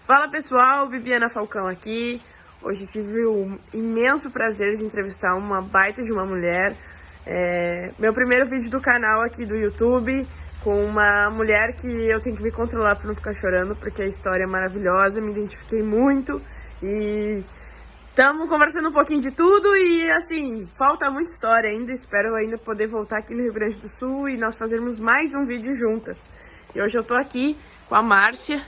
Fala pessoal, Bibiana Falcão aqui. Hoje tive o imenso prazer de entrevistar uma baita de uma mulher. Meu primeiro vídeo do canal aqui do YouTube, com uma mulher que eu tenho que me controlar para não ficar chorando, porque a história é maravilhosa, me identifiquei muito e estamos conversando um pouquinho de tudo e assim, falta muita história ainda, espero ainda poder voltar aqui no Rio Grande do Sul e nós fazermos mais um vídeo juntas. E hoje eu tô aqui com a Márcia.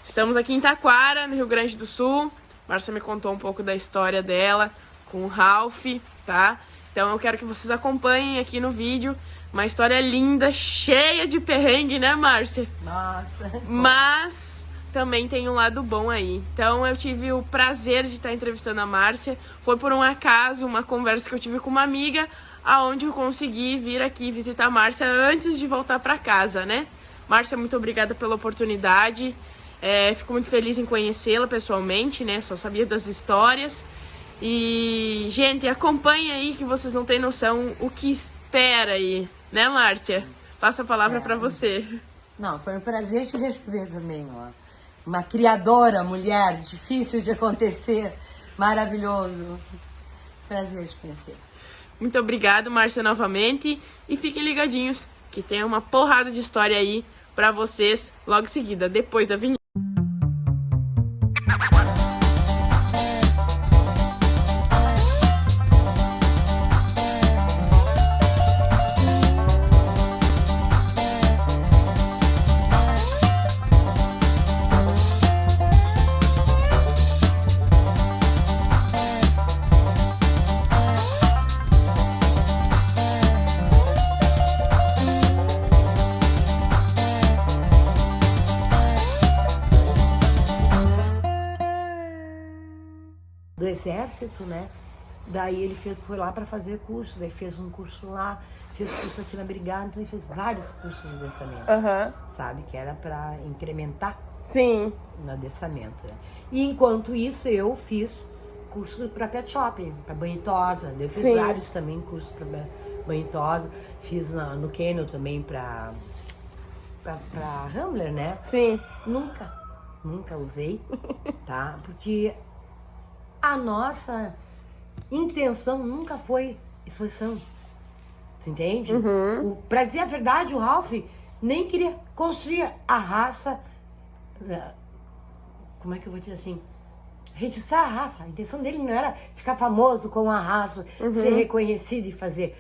Estamos aqui em Taquara, no Rio Grande do Sul. Márcia me contou um pouco da história dela com o Ralph, tá? Então eu quero que vocês acompanhem aqui no vídeo. Uma história linda, cheia de perrengue, né, Márcia? Nossa. Mas também tem um lado bom aí. Então eu tive o prazer de estar entrevistando a Márcia. Foi por um acaso, uma conversa que eu tive com uma amiga, aonde eu consegui vir aqui visitar a Márcia antes de voltar para casa, né? Márcia, muito obrigada pela oportunidade. Fico muito feliz em conhecê-la pessoalmente, né? Só sabia das histórias. E, gente, acompanha aí que vocês não têm noção o que espera aí, né, Márcia? Passa a palavra para você. Não, foi um prazer te receber também, ó. Uma criadora, mulher, difícil de acontecer, maravilhoso. Prazer te conhecer. Muito obrigado, Márcia, novamente. E fiquem ligadinhos, que tem uma porrada de história aí para vocês logo em seguida, depois da vinheta. Do exército, né? Daí ele foi lá para fazer curso, daí fez um curso lá, fez curso aqui na Brigada, então ele fez vários cursos de adeçamento, sabe? Que era para incrementar Sim. no adeçamento, né? E enquanto isso eu fiz curso para pet shop, para banhitosa, eu fiz vários também cursos para banhitosa, fiz no Kennel também para Rambler, né? Sim. Nunca usei, tá? Porque a nossa intenção nunca foi exposição, tu entende? Pra dizer a verdade, o Ralph nem queria construir a raça, como é que eu vou dizer assim, registrar a raça. A intenção dele não era ficar famoso com a raça, ser reconhecido e fazer.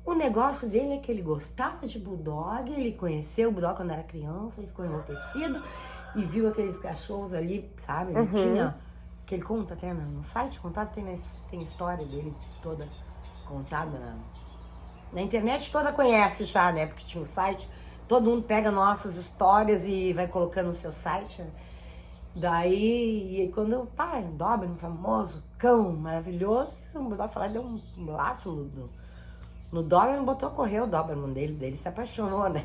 O negócio dele é que ele gostava de bulldog, ele conheceu o bulldog quando era criança, ele ficou enlouquecido e viu aqueles cachorros ali, sabe? Ele tinha... que ele conta até no site, contado, tem história dele toda contada na internet, toda conhece já, né? Porque tinha um site, todo mundo pega nossas histórias e vai colocando no seu site. Né? Daí, quando o pai, um Doberman famoso, cão maravilhoso, o Bulldog falar, deu um laço no Doberman, botou a correr o Doberman dele se apaixonou, né?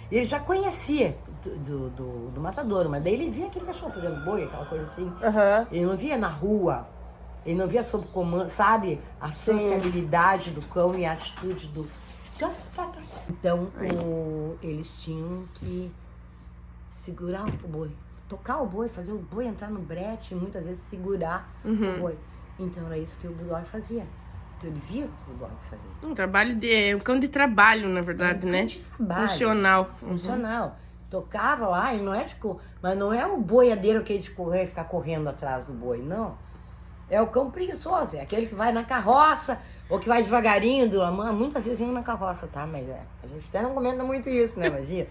Ele já conhecia do matadouro, mas daí ele via aquele cachorro pegando boi, aquela coisa assim. Ele não via na rua, ele não via sob comando, sabe? A sociabilidade do cão e a atitude do... Então, eles tinham que segurar o boi, tocar o boi, fazer o boi entrar no brete e muitas vezes segurar o boi. Então era isso que o Bulldog fazia. Então, ele via os bulldogs fazer. Um cão de trabalho, na verdade, né? De trabalho. Funcional. Tocava lá e não é tipo, mas não é o boiadeiro que de correr ficar correndo atrás do boi, não. É o cão preguiçoso, é aquele que vai na carroça ou que vai devagarinho do lamã. Muitas vezes iam na carroça, tá? Mas a gente até não comenta muito isso, né? Mas ia.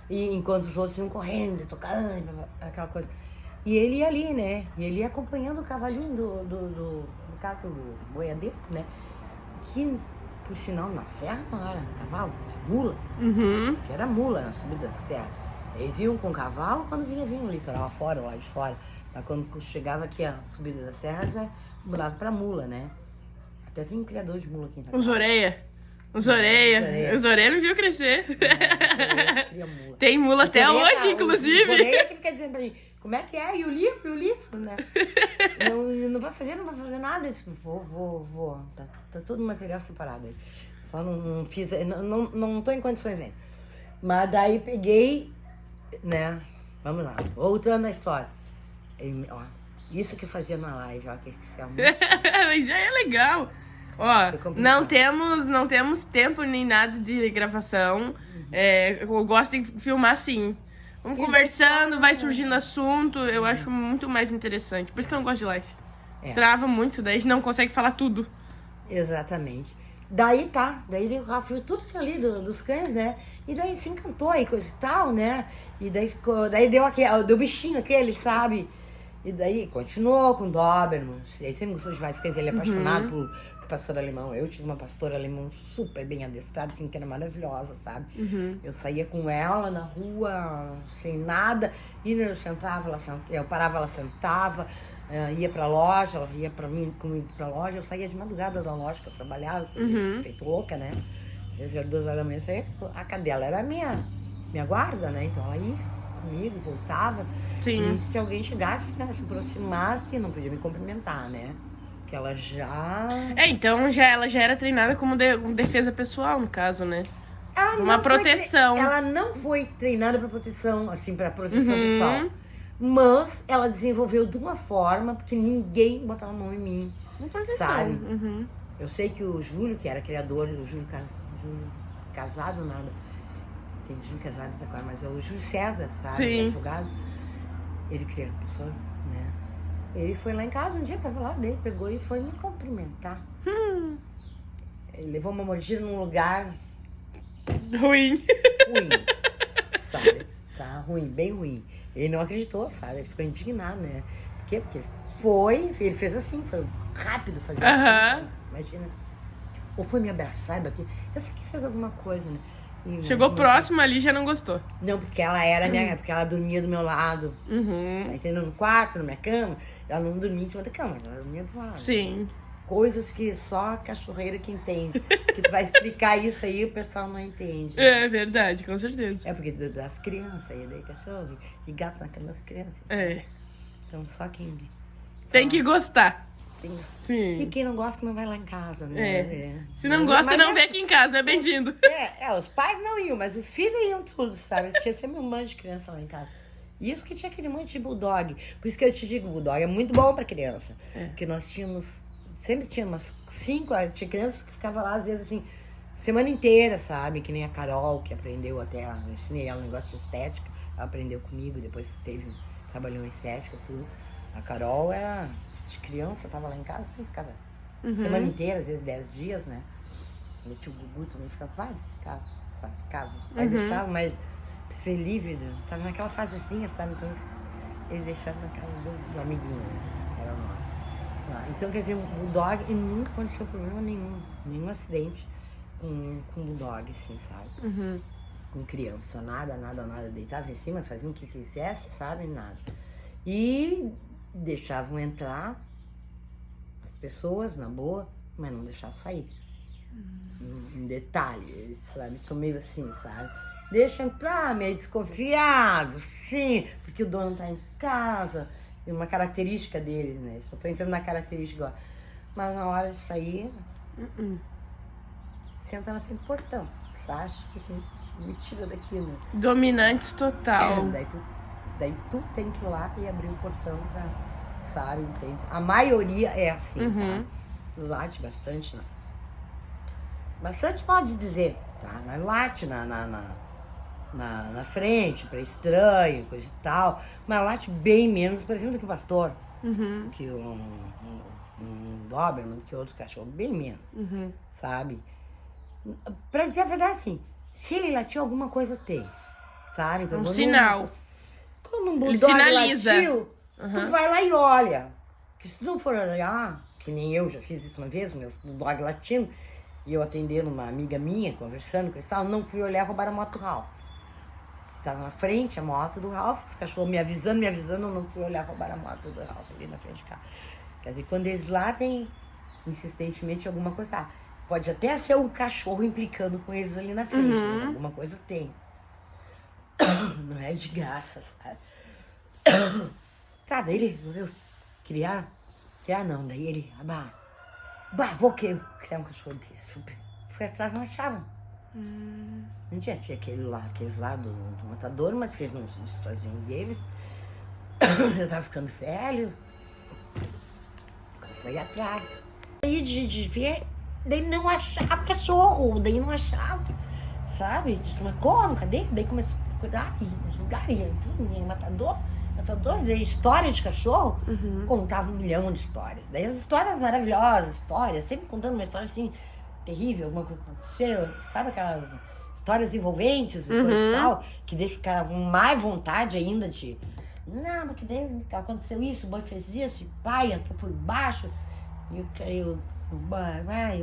E enquanto os outros iam correndo, tocando, aquela coisa. E ele ia ali, né? E ele ia acompanhando o cavalinho do boiadeiro, né? Que, por sinal, na serra não era cavalo, era mula. Que era mula na subida da serra. Eles iam com cavalo quando vinha no litoral afora, lá de fora. Mas quando chegava aqui a subida da serra, já mudava pra mula, né? Até tem um criador de mula aqui em Itaquara. Os orelha me viu crescer. Cria mula. Tem mula até hoje, inclusive. Os orelha que fica dizendo pra mim, como é que é? E o livro, né? não vai fazer nada. Eu disse, vou. Tá todo o material separado aí. Só não fiz, não tô em condições ainda. Mas daí peguei, né? Vamos lá, voltando à história. Ó, isso que eu fazia na live, ó, que é muito Mas é legal. Ó, não temos tempo nem nada de gravação. Eu gosto de filmar assim. Vamos conversando, vai surgindo assunto. Eu acho muito mais interessante. Por isso que eu não gosto de live. Trava muito, daí a gente não consegue falar tudo. Exatamente. Daí daí o Rafa viu tudo ali dos cães, né? E daí se encantou e coisa e tal, né? E daí deu bichinho aquele, sabe? E daí continuou com o Doberman. Ele sempre gostou de vários cães, ele é apaixonado por pastor alemão. Eu tive uma pastora alemã super bem adestrada, assim, que era maravilhosa, sabe? Eu saía com ela na rua, sem nada, e eu sentava, eu parava, ela sentava, ia pra loja, ela ia comigo pra loja, eu saía de madrugada da loja que eu trabalhava, feito louca, né? Às vezes era 2 horas da manhã, eu saía, a cadela era a minha guarda, né? Então ela ia comigo, voltava. Sim. E se alguém chegasse, se aproximasse, não podia me cumprimentar, né? Que ela já... Então ela já era treinada como defesa pessoal, no caso, né? Uma proteção. Ela não foi treinada pra proteção, assim, pra proteção pessoal. Mas ela desenvolveu de uma forma porque ninguém botava a mão em mim, sabe? Eu sei que o Júlio, que era criador, o Júlio casado, nada. Tem Júlio casado agora, mas é o Júlio César, sabe? Sim. Advogado. Ele criou a pessoa, né? Ele foi lá em casa um dia, tava lá, daí pegou e foi me cumprimentar. Ele levou uma mordida num lugar ruim, sabe? Tá ruim, bem ruim. Ele não acreditou, sabe? Ele ficou indignado, né? Por quê? Porque ele fez assim, foi rápido fazer assim, imagina. Ou foi me abraçar e bater. Eu sei que fez alguma coisa, né? Chegou próximo ali e já não gostou. Não, porque ela era porque ela dormia do meu lado. Tá entendendo? No quarto, na minha cama. Ela não dormia em cima da cama, ela dormia do lado. Sim. Coisas que só a cachorreira que entende. Que tu vai explicar isso aí, o pessoal não entende. É verdade, com certeza. É porque das crianças, aí daí cachorro e gato na cama das crianças. Então só quem... Tem que gostar. Sim. E quem não gosta não vai lá em casa, né? Se não gosta, não vem aqui em casa, né? Bem-vindo. Os pais não iam, mas os filhos iam tudo, sabe? Tinha sempre um monte de criança lá em casa. Isso que tinha aquele monte de bulldog. Por isso que eu te digo, bulldog é muito bom pra criança. Porque nós sempre tínhamos 5, tinha crianças que ficavam lá, às vezes assim, semana inteira, sabe? Que nem a Carol, que aprendeu eu ensinei ela um negócio de estética, ela aprendeu comigo, depois trabalhou em estética, tudo. A Carol era de criança, tava lá em casa, sempre ficava semana inteira, às vezes 10 dias, né? Meu tio Gugu também ficava vários, ficava. Os pais deixavam, mas ser livre, tava naquela fasezinha, sabe? Então ele deixava na casa do amiguinho, né? Era o nosso. Então, quer dizer, o bulldog, e nunca aconteceu problema nenhum acidente com bulldog, assim, sabe? Com criança, nada, deitava em cima, fazia o que quisesse, sabe? Nada. E deixavam entrar as pessoas, na boa, mas não deixavam sair. Um detalhe, eles, sabe, são meio assim, sabe? Deixa entrar, meio desconfiado, sim, porque o dono tá em casa, é uma característica deles, né? Só tô entrando na característica agora. Mas na hora de sair, senta na frente do portão, sabe? Assim, me tira daqui, né? Dominantes total. Daí tu tem que ir lá e abrir o portão pra, sabe, entende? A maioria é assim, tá? Late bastante, né? Bastante pode dizer, tá? Mas late na frente, pra estranho, coisa e tal. Mas late bem menos, por exemplo, do que o pastor. Que um Doberman, que outro cachorro, bem menos, sabe? Pra dizer a verdade, assim, se ele latiu, alguma coisa tem, sabe? Então, sinal. Quando um bulldog latiu, tu vai lá e olha. Porque se tu não for olhar, que nem eu já fiz isso uma vez, meus bulldog latindo, e eu atendendo uma amiga minha, conversando com esse tal, não fui olhar, roubaram a moto do Ralph. Estava na frente a moto do Ralph, os cachorros me avisando, eu não fui olhar, roubaram a moto do Ralph ali na frente de cá. Quer dizer, quando eles latem insistentemente alguma coisa, pode até ser um cachorro implicando com eles ali na frente, mas alguma coisa tem. Não é de graça, sabe? Tá, daí ele resolveu criar não, daí ele, vou criar um cachorro desse. Fui atrás, não achava. A gente já tinha aqueles lá do matador, mas eles não faziam deles. Eu tava ficando velho. Começou a ir atrás. Daí de ver, daí não achava cachorro, daí não achava, sabe? Disse, mas como? Cadê? Daí começou a procurar nos lugares, matador, daí história de cachorro, contava 1 milhão de histórias. Daí as histórias maravilhosas, histórias, sempre contando uma história assim, terrível, alguma coisa que aconteceu, sabe aquelas histórias envolventes e coisa e tal, que deixa o cara com mais vontade ainda de... Não, porque daí aconteceu isso, o boi fez isso, o pai entrou por baixo, e o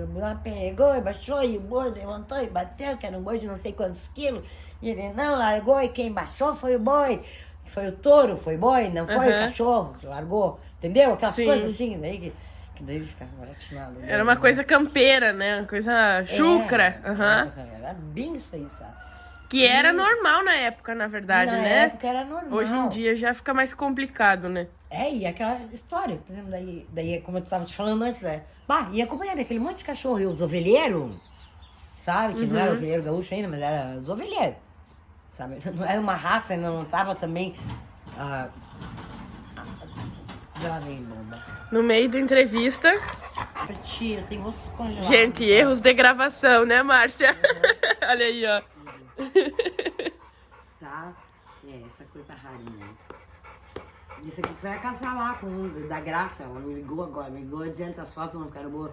boi pegou e baixou, e o boi levantou e bateu, que era um boi de não sei quantos quilos, e ele não largou, e quem baixou foi o boi, foi o touro, foi o boi, não foi o cachorro que largou, entendeu? Aquelas coisas assim, daí que daí ele ficava baratinado. Era uma coisa campeira, né? Uma coisa chucra. Era bem isso aí, sabe? Que era normal na época, na verdade, né? Na época era normal. Hoje em dia já fica mais complicado, né? E aquela história, por exemplo, daí como eu estava te falando antes, né? Ia acompanhando aquele monte de cachorro, e os ovelheiros, sabe? Que não era ovelheiro gaúcho ainda, mas era os ovelheiros, sabe? Não era uma raça, ainda não estava também... Já vem bomba. No meio da entrevista... Tia, tem osso congelado. Gente, erros de gravação, né, Márcia? Olha aí, ó. Tá? Essa coisa rarinha. Isso aqui que vai casar lá com um da Graça. Ela me ligou agora, me ligou dizendo que as fotos não ficaram boas.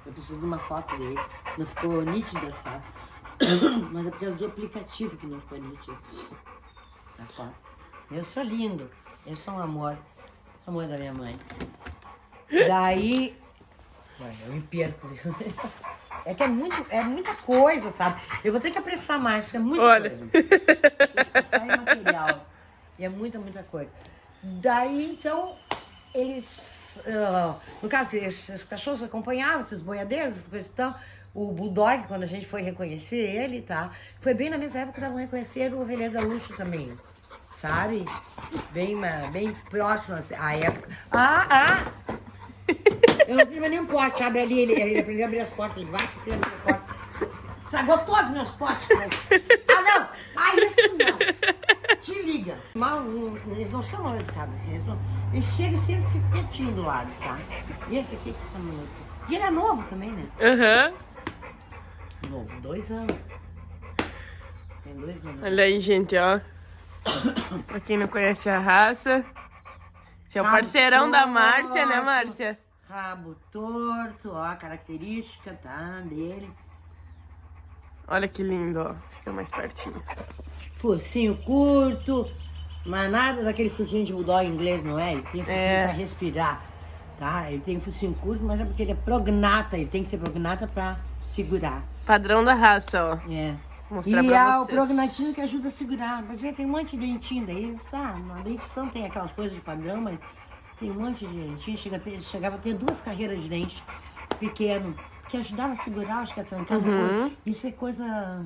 Eu preciso de uma foto dele. Não ficou nítida, sabe? Mas é por causa do aplicativo que não ficou nítido. A foto. Eu sou lindo. Eu sou um amor. Amor da minha mãe. Daí... Eu me perco, viu? É que é muita coisa, sabe? Eu vou ter que apressar mais, porque é muita coisa. Tem que passar em material. E é muita coisa. Daí, então, eles... no caso, esses cachorros acompanhavam, esses boiadeiros, essas coisas e tal. O Bulldog, quando a gente foi reconhecer ele, tá? Foi bem na mesma época que estavam reconhecendo o ovelheiro gaúcho também. Sabe? Bem próximo à época. Eu não tinha mais nenhum pote, abre ali, ele aprendeu a abrir as portas, ele bate e abre as portas. Estragou todos os meus potes. Não! Isso não! Te liga. Eles não são mal educados, eles chegam e sempre ficam quietinho do lado, tá? E esse aqui que tá muito. E ele é novo também, né? Novo, 2 anos. Tem 2 anos. Olha aí, gente, ó. Pra quem não conhece a raça, esse é o parceirão da Márcia, né, Márcia? Rabo torto, ó, a característica, tá, dele. Olha que lindo, ó. Fica mais pertinho. Focinho curto, mas nada daquele focinho de bulldog inglês, não é? Ele tem focinho pra respirar, tá? Ele tem focinho curto, mas é porque ele é prognata, ele tem que ser prognata pra segurar. Padrão da raça, ó. Mostrar pra o prognatinho que ajuda a segurar. Mas tem um monte de dentinho daí, tá? Na dentição tem aquelas coisas de padrão, mas tem um monte de dentinho. Chegava a ter 2 carreiras de dente pequeno, que ajudava a segurar, acho que a trancar coisa. Isso é coisa,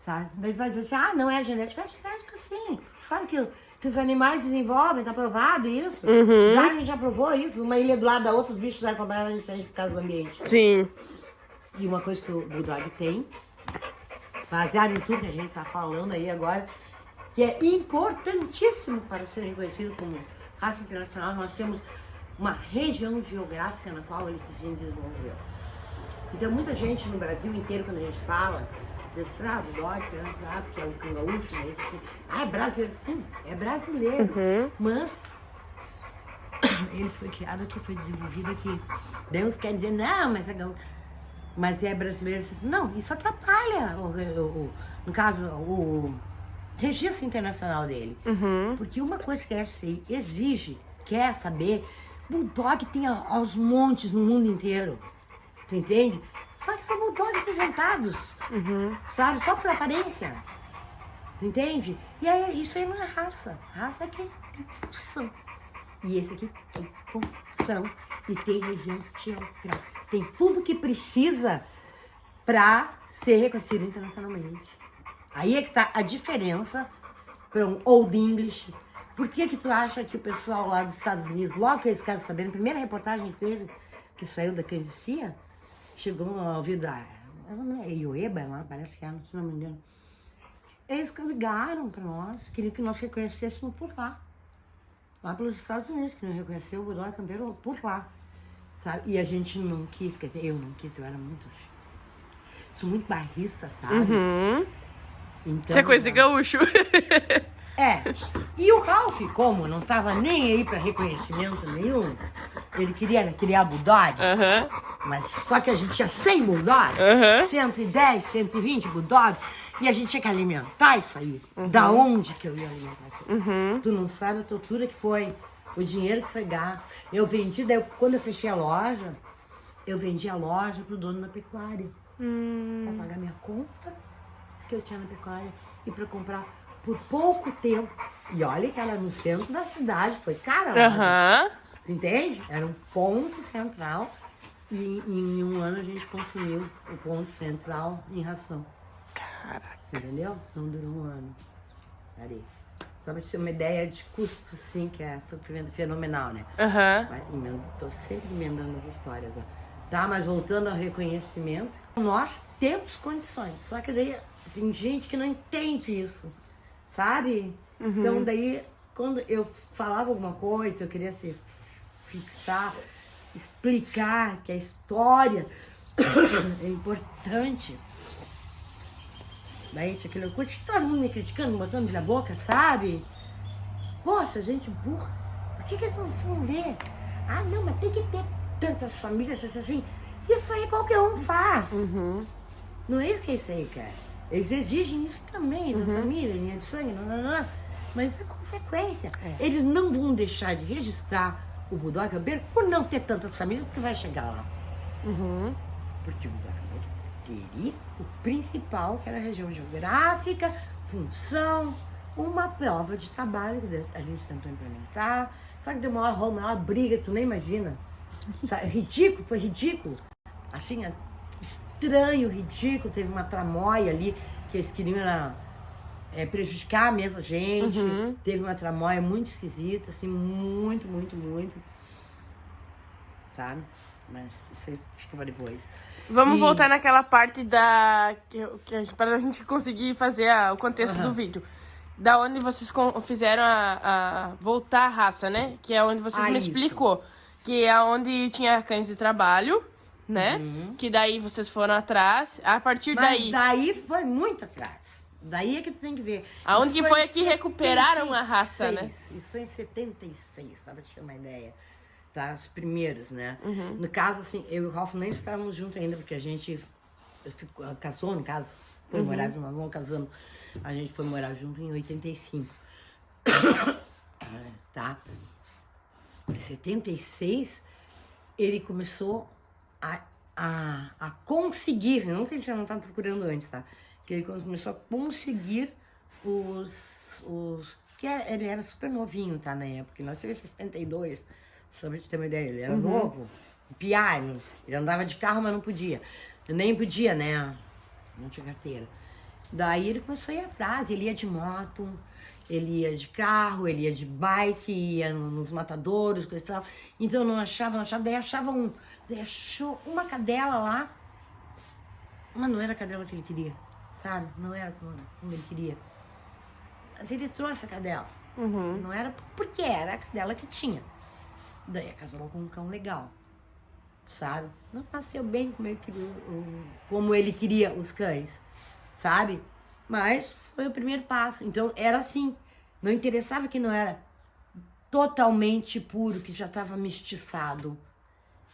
sabe? Daí vai dizer assim, não é genética. É genética sim. Sabe que os animais desenvolvem, tá provado isso? Darwin já provou isso. Uma ilha do lado da outra, os bichos eram completamente diferentes por causa do ambiente. Sim. E uma coisa que o Bulldog tem, baseado em tudo que a gente tá falando aí agora, que é importantíssimo para ser reconhecido como raça internacional, nós temos uma região geográfica na qual ele se desenvolveu. Então muita gente no Brasil inteiro, quando a gente fala, diz, Bulldog, que é o gaúcho, né? Assim, é brasileiro. Sim, é brasileiro. Mas ele foi criado aqui, foi desenvolvido aqui. Daí uns querem dizer, não, mas é gaúcho. Mas é brasileiro, não, isso atrapalha, no caso, o registro internacional dele. Porque uma coisa que a FCI exige, quer saber, Bulldog tem aos montes no mundo inteiro, tu entende? Só que são Bulldogs inventados, sabe, só por aparência, tu entende? E aí, isso aí não é raça aqui tem função. E esse aqui tem função e tem região geográfica. Tem tudo que precisa para ser reconhecido internacionalmente. Aí é que tá a diferença para um Old English. Por que tu acha que o pessoal lá dos Estados Unidos, logo que eles ficaram sabendo, a primeira reportagem que teve, que saiu da Candicia, chegou a ouvir é Ioeba, lá, parece que era, se não me engano. Eles que ligaram para nós, queriam que nós reconhecêssemos por lá. Lá pelos Estados Unidos, que não reconheceu o Budó Campeiro por lá. Sabe? E a gente não quis, quer dizer, eu não quis, eu era muito... Sou muito barrista, sabe? Então, Isso é coisa de gaúcho. E o Ralph, como não tava nem aí para reconhecimento nenhum, ele queria criar Bulldog, mas só que a gente tinha 100 Bulldog, 110, 120 Bulldog, e a gente tinha que alimentar isso aí. Da onde que eu ia alimentar isso aí? Tu não sabe a tortura que foi, o dinheiro que foi gasto. Eu vendi, daí quando eu fechei a loja, eu vendi a loja pro dono da pecuária. Pra pagar minha conta que eu tinha na pecuária e pra comprar por pouco tempo. E olha que ela no centro da cidade, foi cara. Tu entende? Era um ponto central e em um ano a gente consumiu o ponto central em ração. Caraca. Entendeu? Não durou um ano. Ali. Só pra te ter uma ideia de custo, sim, que foi fenomenal, né? Mas tô sempre emendando as histórias, ó. Tá, mas voltando ao reconhecimento, nós temos condições, só que daí tem gente que não entende isso, sabe? Então daí, quando eu falava alguma coisa, eu queria se fixar, explicar que a história é importante. Daí tinha aquele coisa, todo mundo me criticando, botando na boca, sabe? Poxa, gente burra, por que eles não vão ver? Ah, não, mas tem que ter tantas famílias assim. Isso aí qualquer um faz. Não é isso que eles aí querem. Eles exigem isso também, da família, linha de sangue, mas é consequência. Eles não vão deixar de registrar o Bulldog Campeiro por não ter tantas famílias, porque vai chegar lá. Porque o Bulldog Campeiro teria o principal, que era a região geográfica, função, uma prova de trabalho que a gente tentou implementar. Só que deu uma briga, tu nem imagina. Ridículo, foi ridículo. Assim, estranho, ridículo. Teve uma tramóia ali que eles queriam prejudicar mesmo a gente. Teve uma tramóia muito esquisita, assim, muito. Sabe? Mas isso aí fica pra depois. Vamos voltar naquela parte para a gente conseguir fazer o contexto do vídeo. Da onde vocês fizeram a voltar à raça, né? Que é onde vocês me explicou. Que é onde tinha cães de trabalho, né? Que daí vocês foram atrás. A partir daí... Mas daí foi muito atrás. Daí é que tu tem que ver. Aonde que foi que recuperaram a raça, né? Isso foi em 76, só pra te ter uma ideia. Tá? Os primeiros, né? No caso, assim, eu e o Ralph nem estávamos juntos ainda, porque a gente casou, no caso. Foi morar junto, nós vamos casando. A gente foi morar junto em 85. Tá? Em 76, ele começou a conseguir, não que ele já não estava procurando antes, tá? Que ele começou a conseguir ele era super novinho, tá, na época. Ele nasceu em 62, só pra te ter uma ideia. Ele era novo, piá, ele andava de carro, mas não podia. Nem podia, né? Não tinha carteira. Daí ele começou a ir atrás, ele ia de moto, ele ia de carro, ele ia de bike, ia nos matadouros, coisa e tal. Então não achava, daí achou uma cadela lá, mas não era a cadela que ele queria, sabe? Não era como ele queria. Mas ele trouxe a cadela, não era porque era a cadela que tinha. Daí casou com um cão legal, sabe? Não nasceu bem como ele queria os cães, sabe? Mas foi o primeiro passo. Então era assim, não interessava que não era totalmente puro, que já estava mestiçado.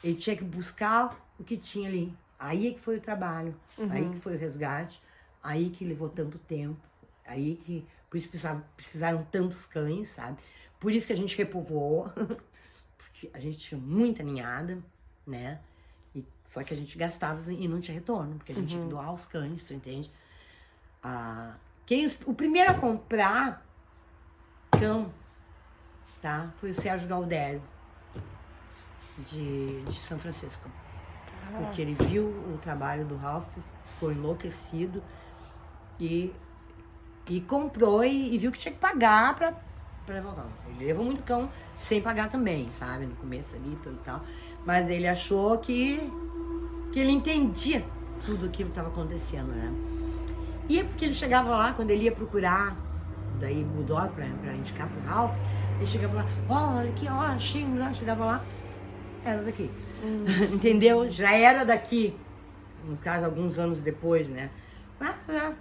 Ele tinha que buscar o que tinha ali. Aí é que foi o trabalho, aí que foi o resgate, aí que levou tanto tempo, aí que por isso precisaram tantos cães, sabe? Por isso que a gente repovoou, porque a gente tinha muita ninhada, né? Só que a gente gastava e não tinha retorno, porque a gente tinha que doar os cães, tu entende? O primeiro a comprar cão, tá? Foi o Sérgio Galdério, de São Francisco. Porque ele viu o trabalho do Ralph, ficou enlouquecido e comprou e viu que tinha que pagar pra levar o cão. Ele levou muito cão sem pagar também, sabe? No começo ali, tudo e tal. Mas ele achou que ele entendia tudo aquilo que estava acontecendo, né? E é porque ele chegava lá, quando ele ia procurar, daí Bulldog pra indicar pro Ralph, ele chegava lá, olha aqui, ó, achei, chegava lá, era daqui. Entendeu? Já era daqui. No caso, alguns anos depois, né? Mas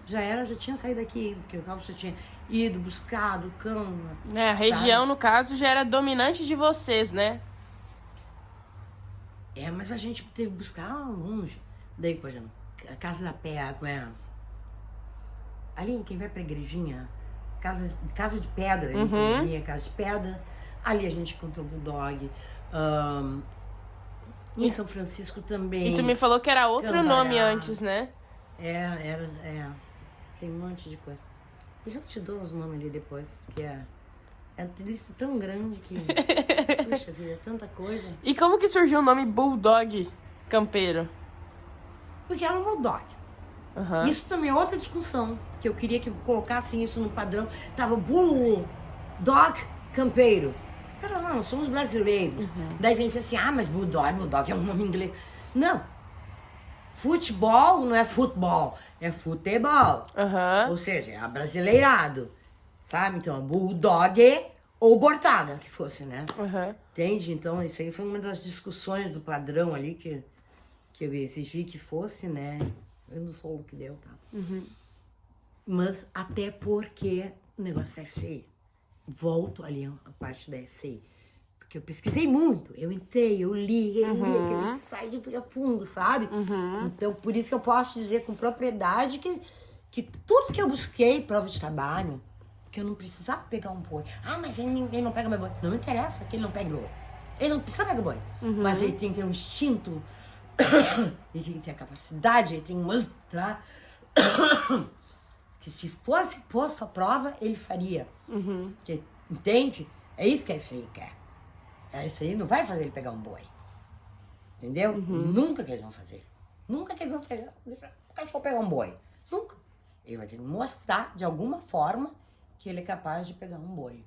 já tinha saído daqui, porque o Ralph já tinha ido, buscado o cão. A região, no caso, já era dominante de vocês, né? Mas a gente teve que buscar longe. Daí, por exemplo, a Casa da Pé, ali, quem vai pra igrejinha, casa de pedra, casa de pedra, ali a gente encontrou o Bulldog. Em São Francisco também. E tu me falou que era outro nome antes, né? Tem um monte de coisa. Eu já te dou os nomes ali depois, porque é uma lista tão grande que... Puxa vida, é tanta coisa. E como que surgiu o nome Bulldog Campeiro? Porque era um Bulldog. Isso também é outra discussão, que eu queria que colocassem isso no padrão. Tava Bulldog Campeiro. Não, nós somos brasileiros. Daí vem assim, mas Bulldog é um nome inglês. Não. Futebol não é futebol, é futebol. Ou seja, é abrasileirado. Sabe? Então, Bulldog ou Bortaga, que fosse, né? Entende? Então, isso aí foi uma das discussões do padrão ali que eu exigi que fosse, né? Eu não sou o que deu, tá? Mas até porque o negócio da FCI. Volto ali a parte da FCI. Porque eu pesquisei muito. Eu entrei, eu li aquele site, fui a fundo, sabe? Então, por isso que eu posso dizer com propriedade que tudo que eu busquei, prova de trabalho, que eu não precisava pegar um boi. Mas ele não pega meu boi. Não interessa que ele não pegue boi. Ele não precisa pegar boi. Mas ele tem que ter um instinto, ele tem que ter a capacidade, ele tem que mostrar que se fosse posto à prova, ele faria. Porque, entende? É isso que a FCI quer. A FCI não vai fazer ele pegar um boi. Entendeu? Nunca que eles vão fazer. Nunca que eles vão fazer. Deixa o cachorro pegar um boi. Nunca. Ele vai ter que mostrar, de alguma forma, que ele é capaz de pegar um boi.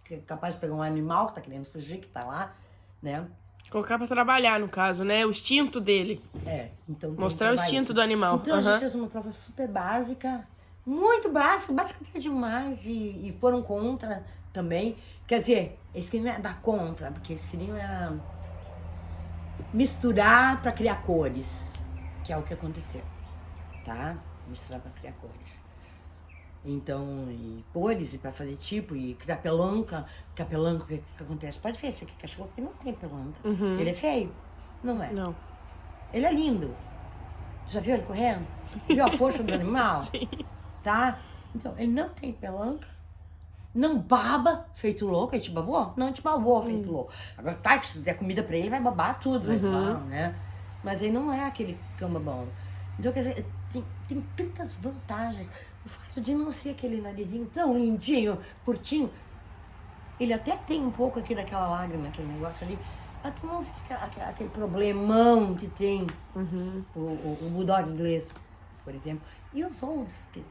Que é capaz de pegar um animal que tá querendo fugir, que tá lá, né? Colocar pra trabalhar, no caso, né? O instinto dele. Então... Mostrar o instinto do animal. Então a gente fez uma prova super básica, muito básica até demais, e foram contra também. Quer dizer, eles queriam dar contra, porque eles queriam misturar para criar cores, que é o que aconteceu, tá? Misturar para criar cores. Então, e cores, e para fazer tipo, e criar pelanca. Que a pelanca, o que acontece? Pode ver, esse aqui cachorro que não tem pelanca. Ele é feio? Não é. Não. Ele é lindo. Já viu ele correndo? Viu a força do animal? Sim. Tá? Então, ele não tem pelanca, não baba, feito louco. Ele te babou? Não te babou, feito louco. Agora, tá, se der comida pra ele, vai babar tudo, vai babar, né? Mas ele não é aquele cão babão. Então, quer dizer, tem tantas vantagens. O fato de não ser aquele narizinho tão lindinho, curtinho, ele até tem um pouco aqui daquela lágrima, aquele negócio ali, mas tu não vê aquele problemão que tem o Bulldog inglês, por exemplo, e os outros que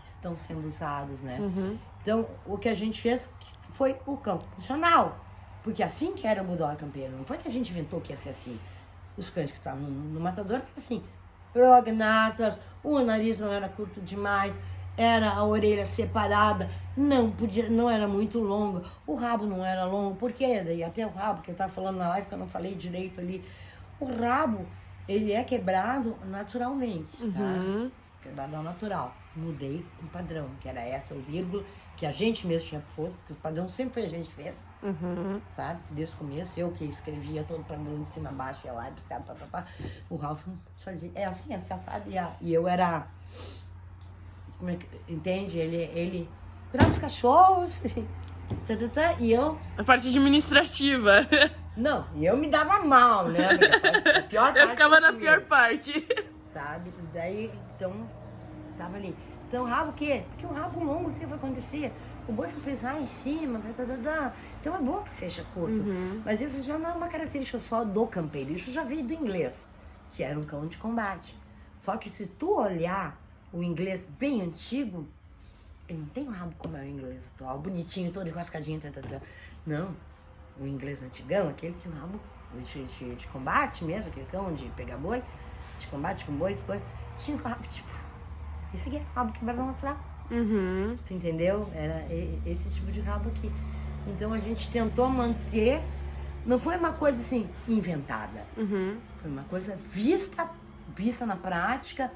estão sendo usados, né? Então, o que a gente fez foi o cão funcional, porque assim que era o Bulldog campeiro, não foi que a gente inventou que ia ser assim. Os cães que estavam no matador eram assim, prognatas, o nariz não era curto demais, era a orelha separada, não era muito longa, o rabo não era longo, porque daí até o rabo, que eu estava falando na live, que eu não falei direito ali, o rabo, ele é quebrado naturalmente, tá? Quebrado ao natural. Mudei um padrão, que era essa, o vírgula, que a gente mesmo tinha posto, porque os padrões sempre foi a gente que fez, sabe? Desde o começo, eu que escrevia todo o padrão de cima a baixo, ia lá e buscava, o Ralph só dizia, é assim, assado, e eu era, como é que, entende? Ele cuidava dos cachorros, e eu... A parte administrativa. Não, e eu me dava mal, né? A pior parte eu ficava na pior parte. Sabe? E daí, então, tava ali. Então, o rabo o quê? Porque o rabo longo, o que vai acontecer? O boi fica pesado em cima, vai então é bom que seja curto. Mas isso já não é uma característica só do campeiro, isso já veio do inglês, que era um cão de combate. Só que se tu olhar o inglês bem antigo, ele não tem um rabo como é o inglês atual, bonitinho, todo enroscadinho, Não, o inglês antigão, aquele tinha um rabo de combate mesmo, aquele cão de pegar boi, de combate com bois, coisa. Tinha um rabo, tipo, esse aqui é rabo que vai mostrar. Tu entendeu? Era esse tipo de rabo aqui. Então a gente tentou manter, não foi uma coisa assim, inventada. Foi uma coisa vista na prática.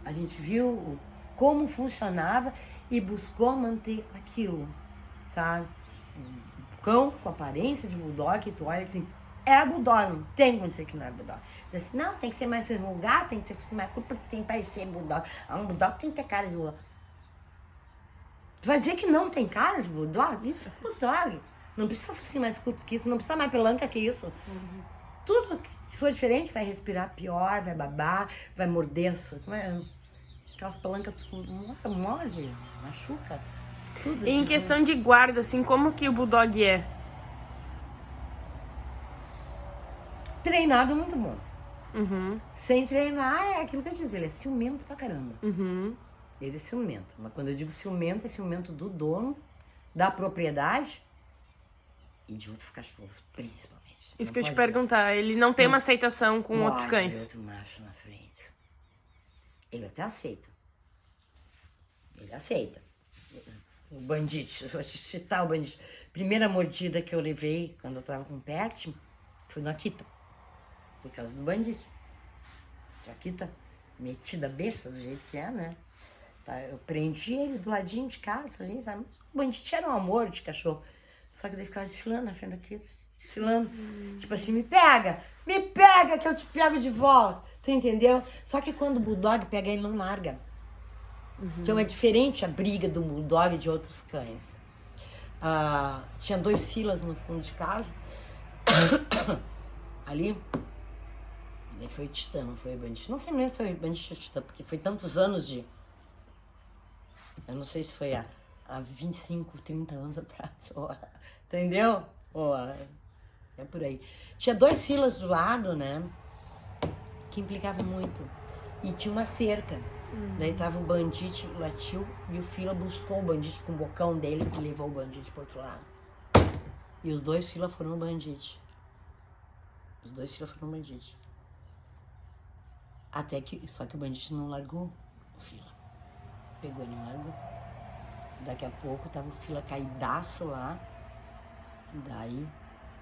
A gente viu como funcionava e buscou manter aquilo, sabe? Um cão com aparência de bulldog, tu olha assim, é bulldog, não tem como dizer que não é bulldog. Diz assim, não, tem que ser mais enrugado, tem que ser mais curto, porque tem que parecer bulldog. Um bulldog tem que ter cara de bulldog. Tu vai dizer que não tem cara de bulldog? Isso é bulldog. Não precisa ser mais curto que isso, não precisa mais pelanca que isso. Tudo que se for diferente vai respirar pior, vai babar, vai morder. Aquelas palancas morde, machuca. Tudo. E em questão de guarda, assim, como que o bulldog é? Treinado muito bom. Sem treinar é aquilo que eu disse, ele é ciumento pra caramba. Ele é ciumento. Mas quando eu digo ciumento, é ciumento do dono, da propriedade e de outros cachorros, principalmente. Isso que eu te perguntar, ele não tem uma aceitação com outros cães? Outro macho na frente. Ele até aceita. Ele aceita. O Bandite, eu vou te citar o Bandite. Primeira mordida que eu levei quando eu tava com o Pet foi na Akita. Por causa do Bandite. A Akita, metida besta do jeito que é, né? Tá, eu prendi ele do ladinho de casa ali, sabe? O Bandite era um amor de cachorro. Só que daí ficava desfilando na frente da Akita. Desfilando. Tipo assim, me pega que eu te pego de volta. Tu entendeu? Só que quando o Bulldog pega, ele não larga. Então é diferente a briga do Bulldog e de outros cães. Tinha 2 filas no fundo de casa. Ali. Daí foi o Titã, não foi o Bandite. Não sei mesmo se foi o Bandite ou o Titã, porque foi tantos anos de... Eu não sei se foi há 25, 30 anos atrás. Entendeu? É por aí. Tinha 2 filas do lado, né? Que implicava muito. E tinha uma cerca. Daí tava o Bandite, latiu, e o fila buscou o Bandite com o bocão dele e levou o Bandite pro outro lado. E os 2 fila foram o Bandite. Os 2 fila foram o Bandite. Até que... Só que o Bandite não largou o fila. Pegou ele e não largou. Daqui a pouco tava o fila caidaço lá. Daí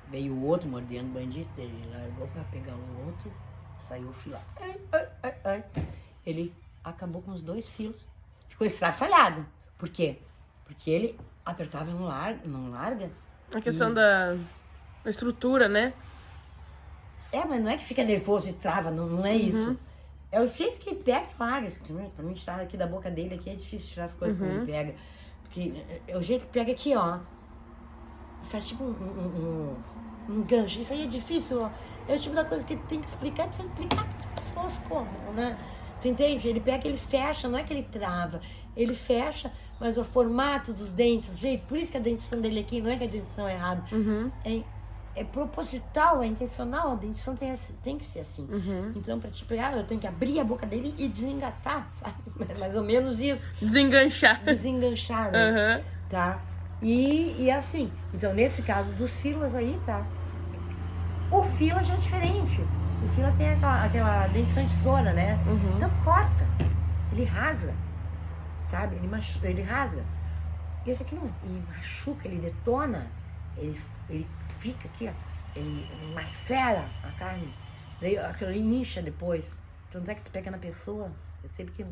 veio o outro mordendo o Bandite. Ele largou pra pegar o outro. Saiu o fila. Ele acabou com os 2 filas. Ficou estraçalhado. Por quê? Porque ele apertava e não larga. A questão da estrutura, né? Mas não é que fica nervoso e trava, não é isso. É o jeito que ele pega e larga. Pra mim tirar aqui da boca dele aqui é difícil tirar as coisas quando ele pega. Porque é o jeito que pega aqui, ó. Faz tipo um gancho. Isso aí é difícil, ó. É o tipo da coisa que tem que explicar, para as pessoas como, né? Tu entende? Ele pega, ele fecha, não é que ele trava. Ele fecha, mas o formato dos dentes, o jeito, por isso que a dentição dele aqui, não é que a dentição é errada. É proposital, é intencional, a dentição tem que ser assim. Então, pra te pegar, eu tenho que abrir a boca dele e desengatar, sabe? Mais ou menos isso. Desenganchar. Desenganchar, né? Tá? E assim, então nesse caso dos filas aí, tá? O fila já é diferente. O fila tem aquela dentição de tesoura, né? Então corta, ele rasga, sabe? Ele rasga. E esse aqui não, ele machuca, ele detona, ele fica aqui, ó, ele macera a carne, daí aquilo ali incha depois. Tanto é que você pega na pessoa, eu sei que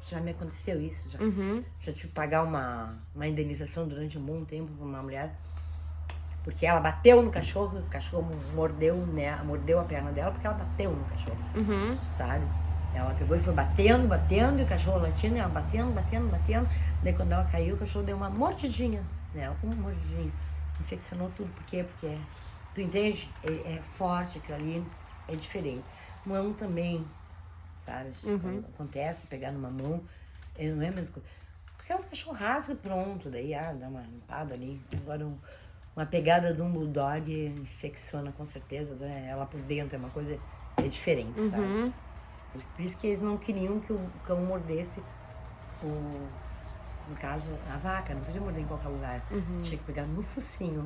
já me aconteceu isso, já tive que pagar uma indenização durante um bom tempo pra uma mulher, porque ela bateu no cachorro, o cachorro mordeu, né, mordeu a perna dela porque ela bateu no cachorro, sabe? Ela pegou e foi batendo, e o cachorro latindo, e ela batendo. Daí quando ela caiu, o cachorro deu uma mordidinha, né, uma mordidinha. Infeccionou tudo, por quê? Porque, tu entende? É forte aquilo ali, é diferente. Mão também, sabe? Quando acontece, pegar numa mão, ele não é a mesma coisa. Se é um cachorro rasga, pronto, daí dá uma limpada ali. Agora, uma pegada de um bulldog infecciona com certeza, né? Ela por dentro é uma coisa, é diferente, sabe? Por isso que eles não queriam que o cão mordesse no caso, a vaca, não podia morder em qualquer lugar. Tinha que pegar no focinho,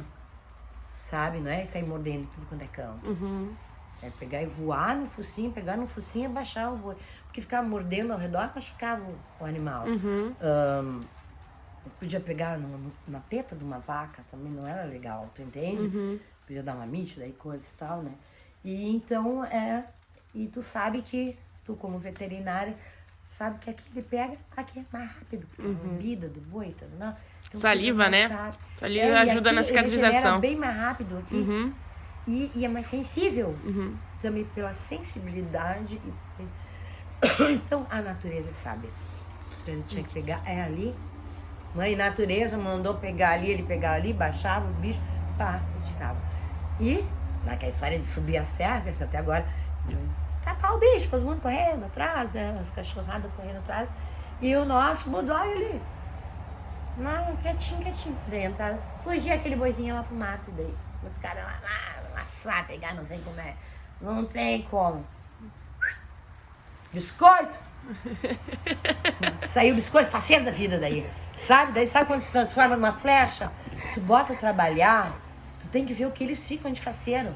sabe? Não é sair mordendo tudo quanto é cão. É pegar e voar no focinho, pegar no focinho e baixar o boi. Porque ficava mordendo ao redor, machucava o animal. Eu podia pegar na teta de uma vaca, também não era legal, tu entende? Podia dar uma mítida e coisa e tal, né? E então, e tu sabe que, tu como veterinária, sabe que aqui ele pega, aqui é mais rápido, porque a lambida do boi, tá, não? Então, Saliva, né? sabe. Saliva ajuda na cicatrização. Ele bem mais rápido aqui. E é mais sensível, também pela sensibilidade. Então, a natureza sabe. Ele tinha que pegar, ali. Mãe natureza mandou pegar ali, ele pegava ali, baixava o bicho, pá, e tirava. E, naquela história de subir a serra, até agora, tacar o bicho, todo mundo correndo atrás, né? As cachorradas correndo atrás. E o nosso bulldog ali, não, quietinho. Dentro, fugia aquele boizinho lá pro mato, e daí os caras lá, amassar, pegar, não sei como é. Não tem como. Biscoito! Saiu o biscoito faceiro da vida daí. Sabe? Sabe quando se transforma numa flecha? Tu bota trabalhar, tu tem que ver o que eles ficam de faceiro.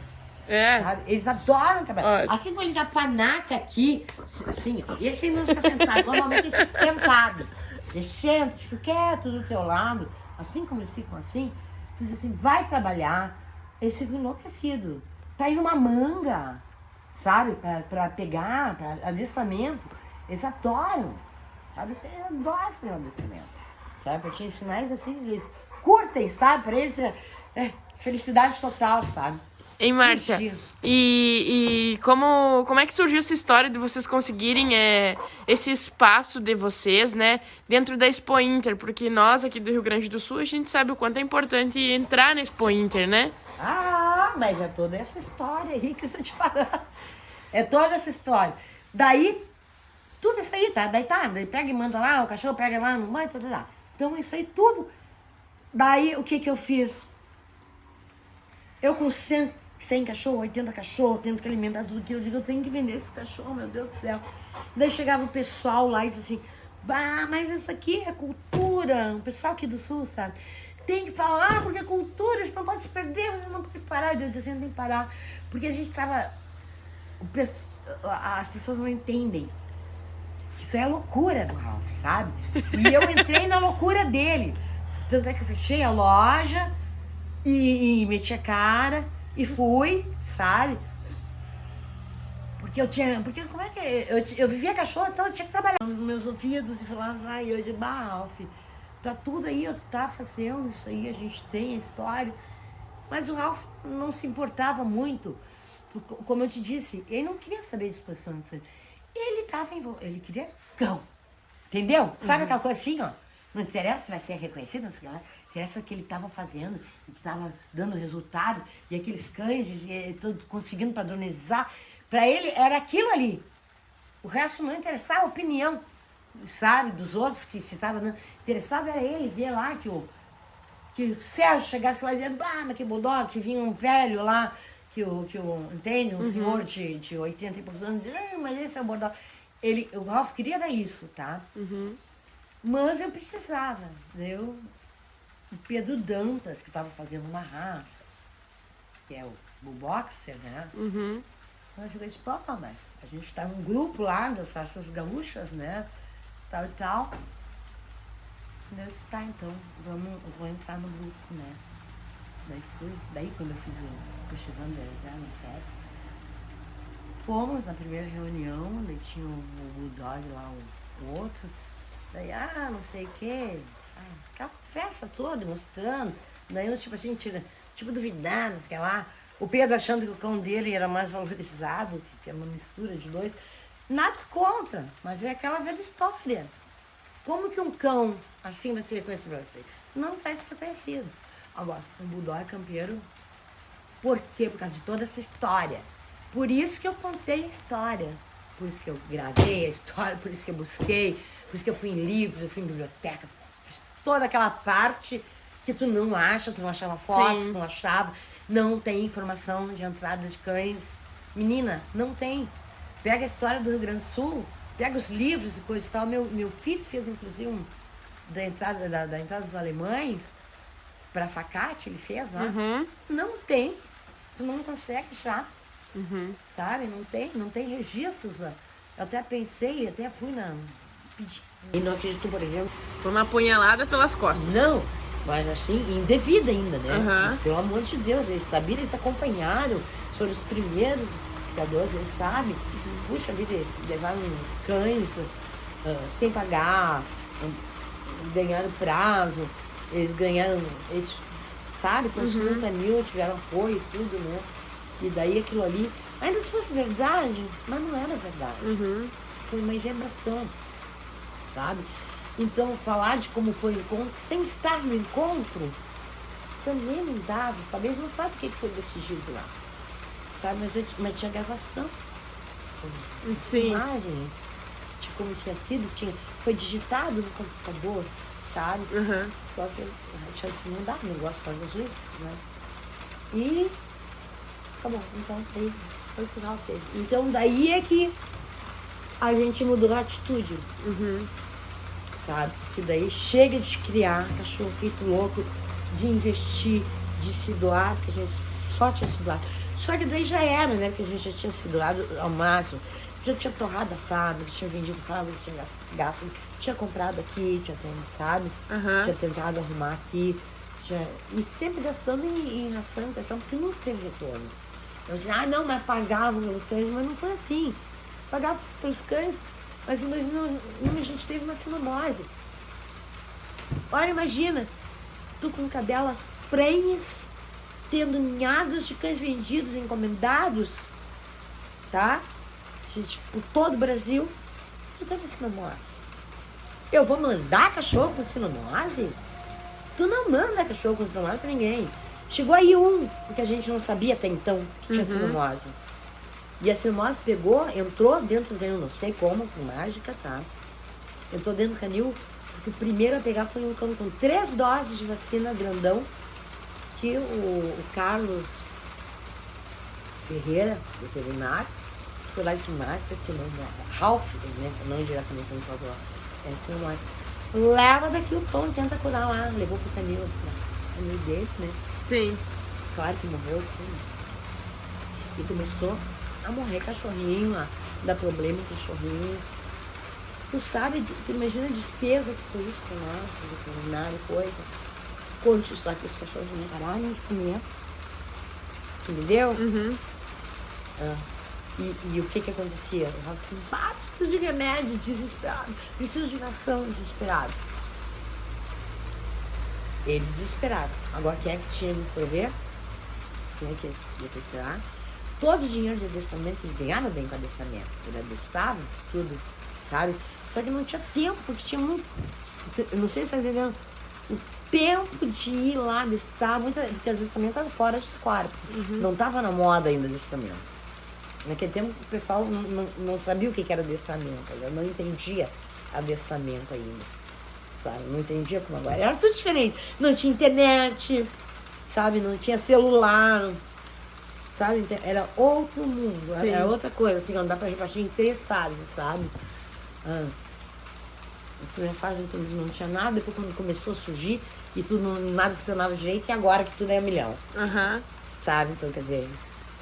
Sabe? Eles adoram trabalhar. Assim como ele dá panaca aqui, assim, esse não fica sentado. Normalmente ele fica sentado. Ele senta, fica quieto do teu lado. Assim como eles ficam assim, tu diz assim, vai trabalhar. Eles ficam enlouquecidos. Pra ir numa manga, sabe? Pra pegar, pra adestramento. Eles adoram. Sabe? Eles adoram fazer um adestramento. Sabe? Pra te ensinar eles assim, eles curtem, sabe? Pra eles é felicidade total, sabe? Hein, Márcia? E como é que surgiu essa história de vocês conseguirem esse espaço de vocês, né, dentro da Expo Inter? Porque nós aqui do Rio Grande do Sul, a gente sabe o quanto é importante entrar na Expo Inter, né? Mas é toda essa história aí que eu tô te falando. É toda essa história. Daí, tudo isso aí, tá? Daí pega e manda lá, o cachorro pega lá no banho, tá. Então, isso aí tudo. Daí, o que eu fiz? Eu com 100 cachorro, 80 cachorro, tendo que alimentar tudo que eu digo, eu tenho que vender esse cachorro, meu Deus do céu. Daí chegava o pessoal lá e disse assim, mas isso aqui é cultura, o pessoal aqui do Sul, sabe? Tem que falar, porque é cultura, isso não pode se perder, você não pode parar. Eu disse assim, não tem que parar, porque a gente tava... As pessoas não entendem. Isso é a loucura do Ralph, sabe? E eu entrei na loucura dele. Tanto é que eu fechei a loja e meti a cara e fui, sabe? Porque como é que eu vivia cachorro, então eu tinha que trabalhar. Meus ouvidos e falava, eu de Ralph, tá tudo aí, eu tá fazendo isso aí, a gente tem a história. Mas o Ralph não se importava muito, como eu te disse, ele não queria saber de exposição de sangue. Ele queria cão, entendeu? Sabe aquela coisa assim, ó? Não interessa se vai ser reconhecido, não sei lá. Interessa que ele estava fazendo, que estava dando resultado, e aqueles cães, conseguindo padronizar. Para ele era aquilo ali. O resto não interessava, a opinião, sabe, dos outros que se estava dando. Interessava era ele ver lá que o Sérgio chegasse lá dizendo, mas que bulldog, que vinha um velho lá, entende? Um senhor de 80 e poucos anos, dizendo, mas esse é o bulldog. O Ralph queria era isso, tá? Mas eu precisava, o Pedro Dantas, que estava fazendo uma raça, que é o bullboxer, né? Eu disse, mas a gente está num grupo lá das raças gaúchas, né? Tal e tal. Eu disse, tá, então, eu vou entrar no grupo, né? Daí fui, quando eu fiz o chegando no sério, fomos na primeira reunião, daí tinha o bulldog lá, o outro, daí, não sei o quê, aquela festa toda, mostrando, daí uns, tipo assim, duvidando, sei lá, o Pedro achando que o cão dele era mais valorizado, que é uma mistura de dois, nada contra, mas é aquela velha história. Como que um cão assim vai ser reconhecido pra você? Não vai ser reconhecido. Agora, um bulldog campeiro, por quê? Por causa de toda essa história. Por isso que eu contei a história, por isso que eu gravei a história, por isso que eu busquei, por isso que eu fui em livros, eu fui em biblioteca, toda aquela parte que tu não acha, tu não achava fotos, tu não achava, não tem informação de entrada de cães. Menina, não tem. Pega a história do Rio Grande do Sul, pega os livros e coisa e tal. Meu filho fez, inclusive, da entrada dos alemães, para Facate, ele fez lá. Não tem. Tu não consegue achar. Sabe? Não tem registros. Eu até pensei, até fui pedir. E não acredito, por exemplo. Foi uma apunhalada pelas costas. Não, mas assim, indevida ainda, né? Uhum. Pelo amor de Deus, eles sabiam, eles acompanharam, foram os primeiros criadores, eles sabem. Puxa vida, eles levaram cães sem pagar, ganharam prazo, eles ganharam, eles, sabe, construíram canil, tiveram apoio e tudo, né? E daí aquilo ali, ainda se fosse verdade, mas não era verdade. Foi uma engebração, sabe? Então, falar de como foi o encontro, sem estar no encontro, também não dava, sabe? Eles não sabem o que foi decidido lá, sabe? Mas tinha gravação, Sim. imagem de como tinha sido, foi digitado no computador, sabe? Só que não dá, o negócio faz às vezes, né? E tá bom, então aí foi pro final dele. Então daí é que a gente mudou a atitude. Sabe? Porque daí chega de criar cachorro feito louco, de investir, de se doar, porque a gente só tinha se doado. Só que daí já era, né? Porque a gente já tinha se doado ao máximo, já tinha torrado a fábrica, tinha vendido a fábrica, tinha gasto, tinha comprado aqui, sabe? Tinha tentado arrumar aqui, e sempre gastando em ração, porque nunca teve retorno. Eu disse, não, mas pagavam pelos cães, mas não foi assim. Pagava pelos cães, mas em 2001 a gente teve uma sinomose. Olha, imagina, tu com cadelas prenhes, tendo ninhadas de cães vendidos, encomendados, tá? Por todo o Brasil, tu teve sinomose. Eu vou mandar cachorro com sinomose? Tu não manda cachorro com sinomose pra ninguém. Chegou aí porque a gente não sabia até então que tinha sinomose. E a sinomose pegou, entrou dentro do canil, não sei como, com mágica, tá? Entrou dentro do canil, porque o primeiro a pegar foi um cão com 3 doses de vacina grandão, que o Carlos Ferreira, veterinário, foi lá de massa, assinou, Ralph, né? Não diretamente como falou, sinomose. Leva daqui o cão, tenta curar lá, levou pro canil dele, né? Sim. Claro que morreu, e começou a morrer cachorrinho, a dar problema com cachorrinho. Tu sabe, tu imagina a despesa que foi isso pra nós, veterinário, coisa. Quanto só que os cachorros não pararam de comer. Tu entendeu? E o que acontecia? Eu falava assim, preciso de remédio, desesperado. Preciso de ração, desesperado. Ele desesperado. Agora quem é que tinha que prover? Quem é que ia ter que tirar? Todo o dinheiro de adestramento, ele ganhava bem com adestramento. Ele adestrava tudo, sabe? Só que não tinha tempo, porque tinha muito... Eu não sei se você está entendendo. O tempo de ir lá adestrar, porque adestramento estava fora de quarto. Não estava na moda ainda adestramento. Naquele tempo o pessoal não sabia o que era adestramento. Eu não entendia adestramento ainda, sabe? Não entendia como agora. Era tudo diferente. Não tinha internet, sabe? Não tinha celular... Sabe? Era outro mundo, era outra coisa, assim, não dá pra repartir em 3 fases, sabe? A primeira fase não tinha nada, depois quando começou a surgir e tudo, nada funcionava direito, e agora que tudo é 1 milhão. Sabe? Então, quer dizer,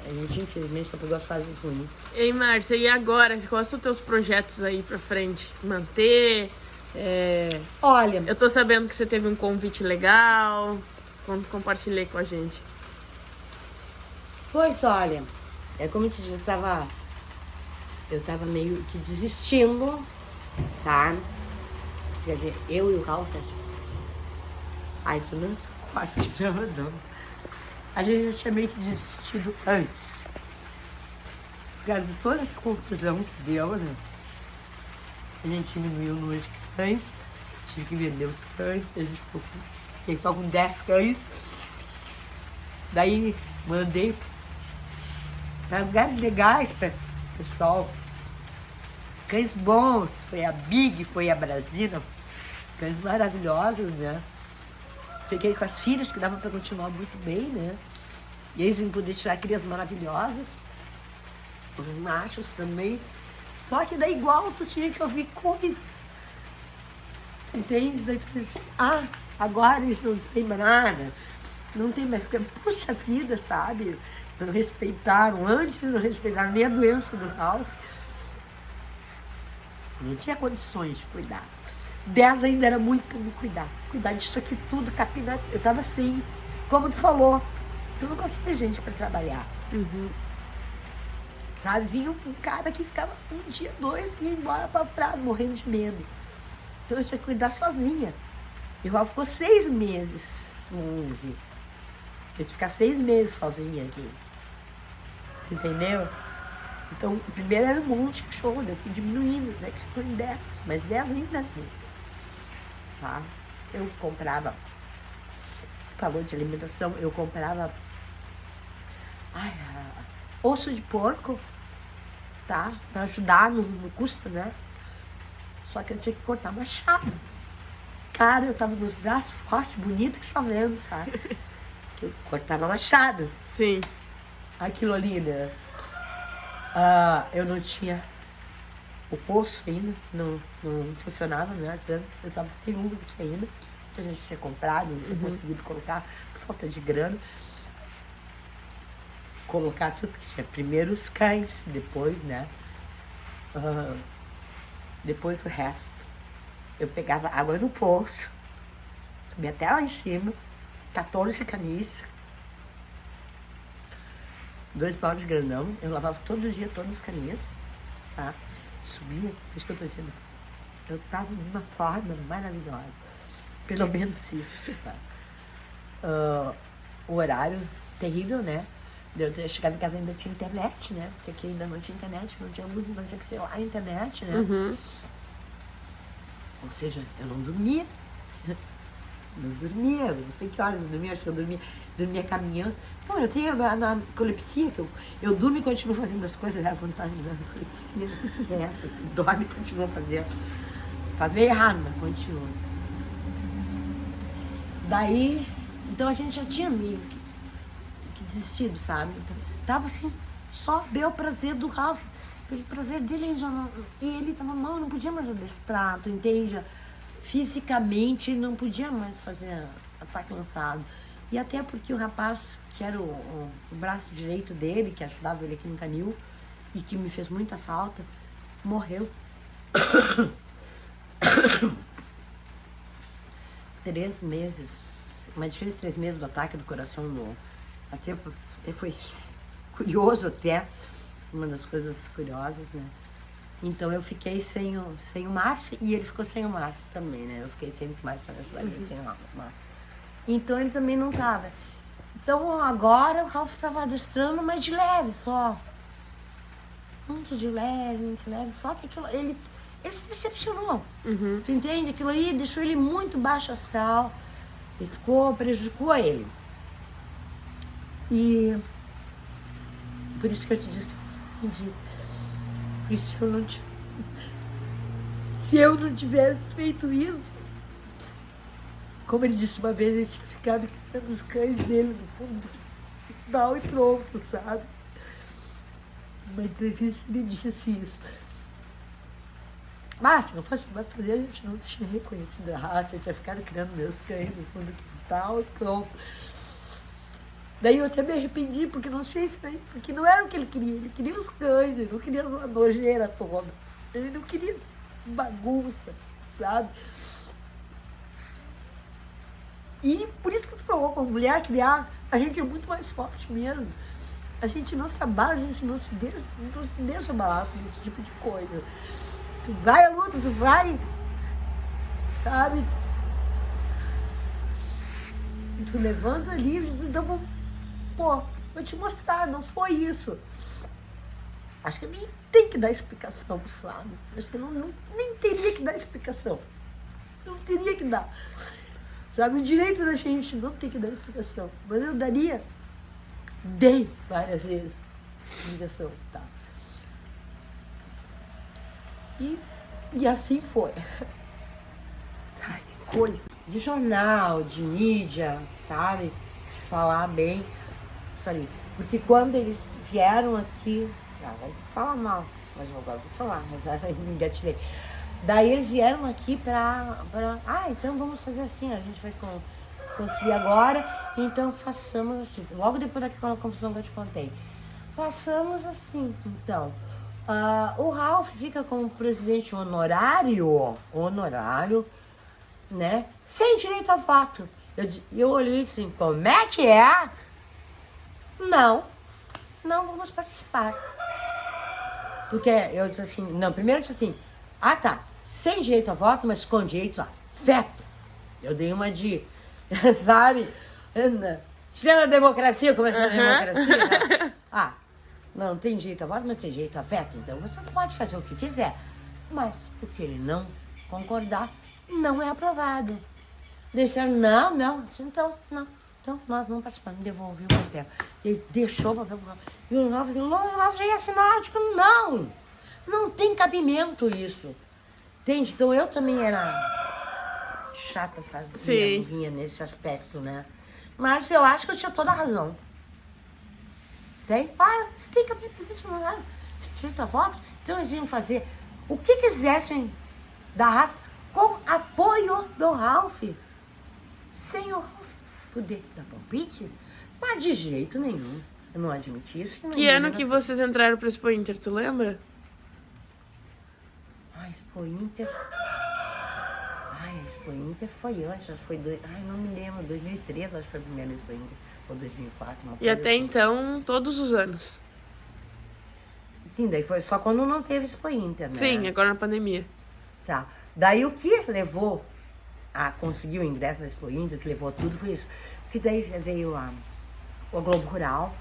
a gente infelizmente só pegou as fases ruins. Ei, Márcia, e agora? Quais são os teus projetos aí pra frente? Manter? Olha... Eu tô sabendo que você teve um convite legal, compartilhei com a gente. Pois olha, é como eu te disse, eu tava meio que desistindo, tá? Quer dizer, eu e o Ralph, ai, tu não pode, não. A gente já tinha meio que desistido antes. Por causa de toda essa confusão que deu, né? A gente diminuiu o número de cães, tive que vender os cães, a gente fiquei só com 10 cães. Daí mandei para lugares legais para o pessoal. Cães bons, foi a Big, foi a Brasília, cães maravilhosos, né? Fiquei com as filhas, que dava para continuar muito bem, né? E eles iam poder tirar crias maravilhosas, os machos também. Só que daí igual tu tinha que ouvir coisas. Entende? Daí tu diz, agora eles não tem mais nada. Não tem mais... Puxa vida, sabe? Não respeitaram antes, não respeitaram nem a doença do Ralph. Não tinha condições de cuidar. 10 ainda era muito para me cuidar. Cuidar disso aqui tudo, capinar. Eu tava assim, como tu falou, tu não conseguia gente para trabalhar. Sabe? Vinha um cara que ficava um dia, 2 e ia embora para praia, morrendo de medo. Então eu tinha que cuidar sozinha. E o Ralph ficou 6 meses longe. Eu tinha que ficar 6 meses sozinha aqui. Você entendeu? Então, primeiro era um monte de show, eu fui diminuindo, né? Que estou em 10, mas 10 ainda não. Tá? Eu comprava, falou de alimentação, eu comprava osso de porco, tá? Pra ajudar no custo, né? Só que eu tinha que cortar machado. Cara, eu tava com os braços fortes, bonito que só vendo, sabe? Eu cortava machado. Sim. Aquilo ali, né? Eu não tinha o poço ainda, não funcionava, né? Eu tava sem luz aqui ainda, que a gente tinha comprado, não tinha conseguido colocar, por falta de grana. Colocar tudo, porque tinha primeiro os cães, depois, né? Depois o resto. Eu pegava água no poço, subia até lá em cima, 14 canis, 2 paus de grandão, eu lavava todos os dias, todas as caninhas, tá? Subia, é isso que eu tô dizendo. Eu tava de uma forma maravilhosa. Pelo menos isso, tá? O horário terrível, né? Eu chegava em casa ainda tinha internet, né? Porque aqui ainda não tinha internet, não tinha música, não tinha que ser lá a internet, né? Ou seja, eu não dormia. Não sei que horas eu dormia, acho que eu dormia caminhando. Não, eu tenho na narcolepsia, que eu durmo e continuo fazendo as coisas, é a vantagem da narcolepsia. É essa, tu dorme e continua fazendo. Faz meio errado, mas continua. Daí, então a gente já tinha meio que desistido, sabe? Então, tava assim, só ver o prazer do Ralph. Pelo prazer dele, ele já não, e ele tava mal, não podia mais adestrar, tu entende? Fisicamente não podia mais fazer ataque lançado. E até porque o rapaz, que era o braço direito dele, que ajudava ele aqui no canil, e que me fez muita falta, morreu. 3 meses, mas fez 3 meses do ataque do coração. Até foi curioso até, uma das coisas curiosas, né? Então eu fiquei sem o Márcio e ele ficou sem o Márcio também, né? Eu fiquei sempre mais para ajudar ele sem o Márcio. Então ele também não tava. Então agora o Ralph estava adestrando, mas de leve só. Muito de leve, só que aquilo, ele se decepcionou. Tu entende? Aquilo ali deixou ele muito baixo astral e prejudicou a ele. E por isso que eu te disse que eu entendi. Por isso eu não se eu não tivesse feito isso, como ele disse uma vez, ele tinha ficado criando os cães dele no fundo do quintal e pronto, sabe? Uma entrevista ele disse assim isso. Mas se não fosse mais fazer, a gente não tinha reconhecido a raça, eu tinha ficado criando meus cães no fundo do quintal e pronto. Daí eu até me arrependi, porque não sei se... Porque não era o que ele queria os cães, ele não queria uma nojeira toda. Ele não queria bagunça, sabe? E por isso que tu falou, como mulher criar, a gente é muito mais forte mesmo. A gente não se abala, a gente não se deixa abalar com esse tipo de coisa. Tu vai à luta, tu vai, sabe? Tu levanta ali, então vou te mostrar, não foi isso. Acho que nem tem que dar explicação, sabe? Acho que nem teria que dar explicação. Não teria que dar. Sabe, o direito da gente não tem que dar explicação. Mas eu dei várias vezes explicação, tá? E assim foi. Ai, que coisa. De jornal, de mídia, sabe? Falar bem, sabe? Porque quando eles vieram aqui, vou falar mal, mas eu agora vou falar, mas aí me engatilhei. Daí eles vieram aqui então vamos fazer assim, a gente vai consegui agora, então façamos assim. Logo depois daquela confusão que eu te contei. Façamos assim, então. O Ralph fica como presidente honorário, né? Sem direito a voto. Eu olhei assim, como é que é? Não vamos participar. Porque eu disse assim, não, primeiro eu disse assim, tá, sem direito a voto, mas com direito a veto. Eu dei uma de, sabe? Tirando a democracia, começando a democracia, né? Não tem direito a voto, mas tem direito a veto. Então você pode fazer o que quiser. Mas o que ele não concordar, não é aprovado. Disseram, não. Então, nós vamos participar. Me devolveu o papel. Ele deixou o papel. E o Ralph já ia assinar. Eu digo, não tem cabimento isso. Entende? Então eu também era chata, sabe? Sim. Vinha nesse aspecto, né? Mas eu acho que eu tinha toda a razão. Tem? Você tem cabimento, presidente honorário. Você tem direito a voto? Então eles iam fazer o que quisessem da raça com apoio do Ralph. Sem o Ralph poder dar palpite? Mas de jeito nenhum. Eu não admiti isso. Que ano que vocês entraram pro Expo Inter, tu lembra? Expo Inter... Expo Inter foi antes, acho que foi... não me lembro, 2013 acho que foi a primeira Expo Inter. Ou 2004, uma coisa E até assim. então, todos os anos. Sim, daí foi só quando não teve Expo Inter, né? Sim, agora na pandemia. Tá. Daí o que levou a conseguir o ingresso da Expo Inter, que levou tudo, foi isso. Porque daí veio o Globo Rural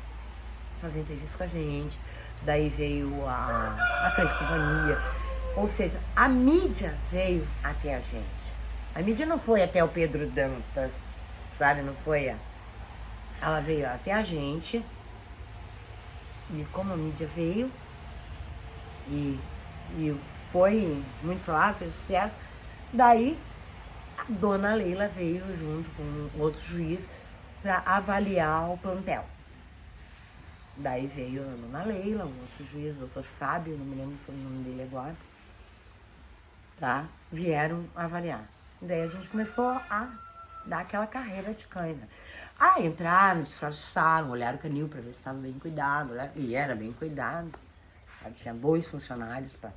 fazer entrevista com a gente, daí veio a Grande Companhia, ou seja, a mídia veio até a gente. A mídia não foi até o Pedro Dantas, sabe? Não foi Ela veio até a gente, e como a mídia veio, e foi muito falado, fez sucesso, daí a dona Leila veio junto com outro juiz para avaliar o plantel. Daí veio a dona Leila, um outro juiz, o doutor Fábio, não me lembro o nome dele agora, tá? Vieram avaliar. Daí a gente começou a dar aquela carreira de cães. Entraram, disfarçaram, olharam o canil para ver se estava bem cuidado, e era bem cuidado. Sabe? Tinha 2 funcionários para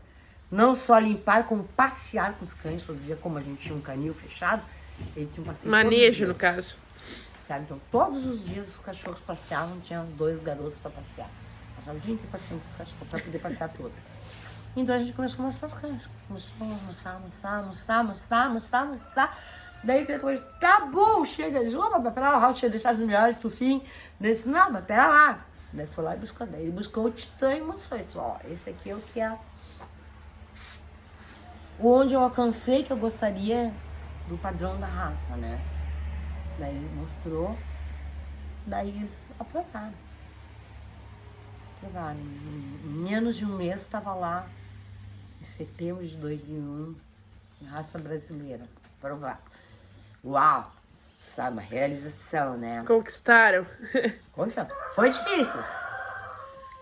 não só limpar, como passear com os cães todo dia, como a gente tinha um canil fechado, eles tinham passeio Manejo, no caso. Sabe? Então, todos os dias os cachorros passeavam, tinham 2 garotos para passear. Passava o dia inteiro passeando com os cachorros para poder passear todos. Então a gente começou a mostrar os cães. Começou a mostrar. Daí depois, tá bom, chega. Ele disse, mas pera lá, o Raul tinha deixado os melhores pro fim. Daí disse, não, mas pera lá. Daí foi lá e buscou. Daí ele buscou o Titã e mostrou isso. Esse aqui é o que é. Onde eu alcancei que eu gostaria do padrão da raça, né? Daí ele mostrou. Daí eles aprovaram. Em menos de um mês estava lá, em setembro de 2001, raça brasileira, aprovado. Uau! Sabe, uma realização, né? Conquistaram. Foi difícil.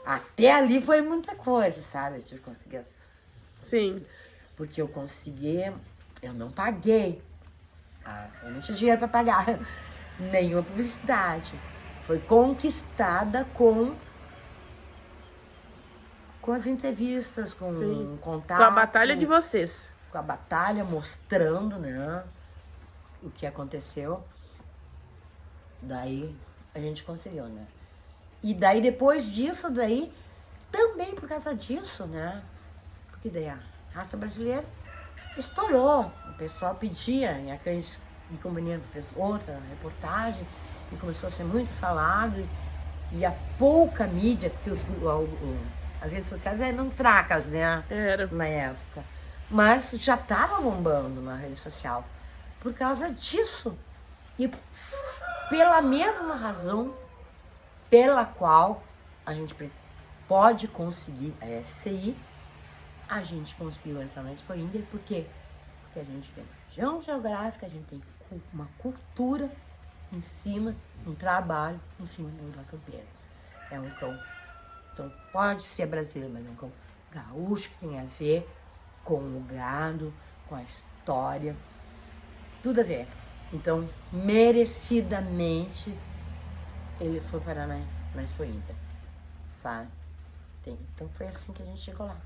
Até ali foi muita coisa, sabe? Eu consegui. Sim. Porque eu consegui, eu não paguei. Eu não tinha dinheiro para pagar nenhuma publicidade. Foi conquistada com as entrevistas, com o contato. Com a batalha de vocês. Com a batalha, mostrando, né, o que aconteceu. Daí a gente conseguiu, né? E daí depois disso, também por causa disso, né? Porque daí a raça brasileira estourou. O pessoal pedia, e a Cães e Companhia fez outra reportagem, e começou a ser muito falado, e a pouca mídia, porque as redes sociais eram fracas, né? Era. Na época. Mas já estava bombando na rede social. Por causa disso. E pela mesma razão pela qual a gente pode conseguir a FCI, a gente conseguiu entrar na Expo Inter. Por quê? Porque a gente tem uma região geográfica, a gente tem uma cultura em cima, um trabalho em cima do Vila Campeiro. É um cão. Então pode ser brasileiro, mas é um cão gaúcho que tem a ver com o gado, com a história, tudo a ver. Então, merecidamente, ele foi parar na Expo Inter, sabe? Então foi assim que a gente chegou lá.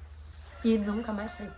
E nunca mais saiu.